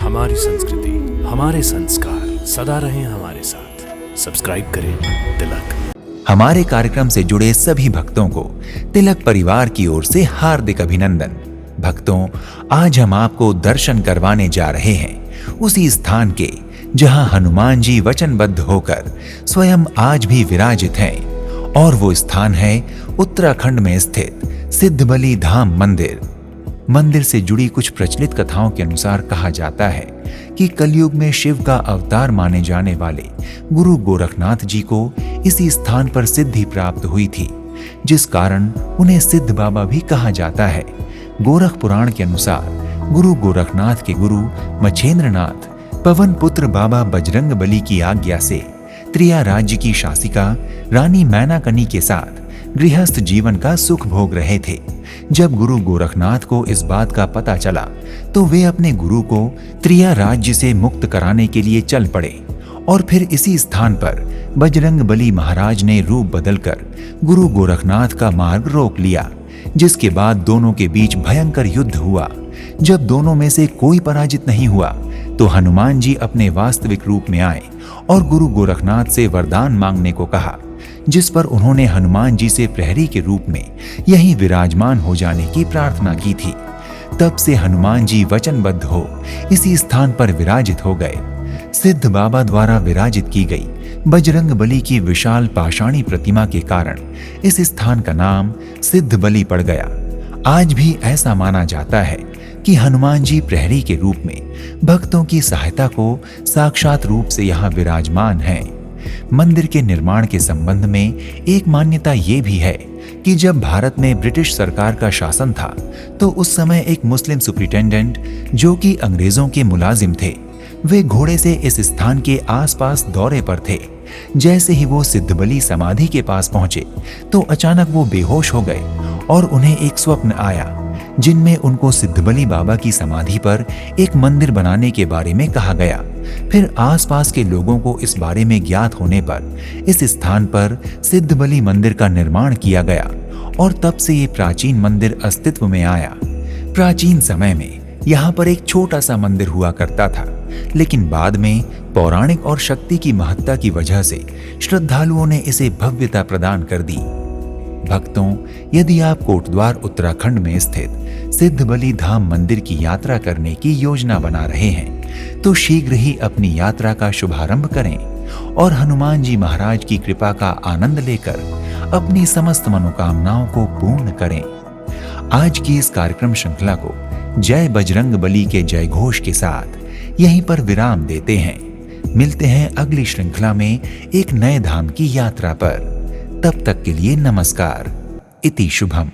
हमारी संस्कृति, हमारे संस्कार सदा रहें हमारे साथ। सब्सक्राइब करें तिलक। हमारे कार्यक्रम से जुड़े सभी भक्तों को तिलक परिवार की ओर से हार्दिक अभिनंदन। भक्तों, आज हम आपको दर्शन करवाने जा रहे हैं उसी स्थान के जहां हनुमान जी वचनबद्ध होकर स्वयं आज भी विराजित हैं, और वो स्थान है उत्तराखंड में स्थित सिद्धबली धाम मंदिर। मंदिर से जुड़ी कुछ प्रचलित कथाओं के अनुसार कहा जाता है कि कलयुग में शिव का अवतार माने जाने वाले गुरु गोरखनाथ जी को इसी स्थान पर सिद्धि प्राप्त हुई थी, जिस कारण उन्हें सिद्ध बाबा भी कहा जाता है। गोरख पुराण के अनुसार गुरु गोरखनाथ के गुरु मछेंद्रनाथ पवन पुत्र बाबा बजरंग बली की आज्ञा से त्रिया राज्य की शासिका रानी मैनाकनी के साथ गृहस्थ जीवन का सुख भोग रहे थे। जब गुरु गोरखनाथ को इस बात का पता चला तो वे अपने गुरु को त्रिया राज्य से मुक्त कराने के लिए चल पड़े, और फिर इसी स्थान पर बजरंग बली महाराज ने रूप बदलकर गुरु गोरखनाथ का मार्ग रोक लिया, जिसके बाद दोनों के बीच भयंकर युद्ध हुआ। जब दोनों में से कोई पराजित नहीं हुआ तो हनुमान जी अपने वास्तविक रूप में आए और गुरु गोरखनाथ से वरदान मांगने को कहा, जिस पर उन्होंने हनुमान जी से प्रहरी के रूप में यहीं विराजमान हो जाने की प्रार्थना की थी। तब से हनुमान जी वचनबद्ध हो इसी स्थान पर विराजित हो गए। सिद्ध बाबा द्वारा विराजित की गई बजरंग बली की विशाल पाषाणी प्रतिमा के कारण इस स्थान का नाम सिद्धबली पड़ गया। आज भी ऐसा माना जाता है कि हनुमान जी प्रहरी के रूप में भक्तों की सहायता को साक्षात रूप से यहाँ विराजमान हैं। मंदिर के निर्माण के संबंध में एक मान्यता ये भी है कि जब भारत में ब्रिटिश सरकार का शासन था तो उस समय एक मुस्लिम सुपरिटेंडेंट, जो कि अंग्रेजों के मुलाजिम थे, वे घोड़े से इस स्थान के आसपास दौरे पर थे। जैसे ही वो सिद्धबली समाधि के पास पहुंचे तो अचानक वो बेहोश हो गए और उन्हें एक स्वप्न आया, जिनमें उनको सिद्धबली बाबा की समाधि पर एक मंदिर बनाने के बारे में कहा गया। फिर आसपास के लोगों को इस बारे में ज्ञात होने पर इस स्थान पर सिद्धबली मंदिर का निर्माण किया गया, और तब से ये प्राचीन मंदिर अस्तित्व में आया। प्राचीन समय में यहाँ पर एक छोटा सा मंदिर हुआ करता था, लेकिन बाद में पौराणिक और शक्ति की महत्ता की वजह से श्रद्धालुओं ने इसे भव्यता प्रदान कर दी। भक्तों, यदि आप कोटद्वार उत्तराखंड में स्थित सिद्धबली धाम मंदिर की यात्रा करने की योजना बना रहे हैं तो शीघ्र ही अपनी यात्रा का शुभारंभ करें और हनुमान जी महाराज की कृपा का आनंद लेकर अपनी समस्त मनोकामनाओं को पूर्ण करें। आज की इस कार्यक्रम श्रृंखला को जय बजरंग बली के जय घोष के साथ यहीं पर विराम देते हैं। मिलते हैं अगली श्रृंखला में एक नए धाम की यात्रा पर। तब तक के लिए नमस्कार। इति शुभम।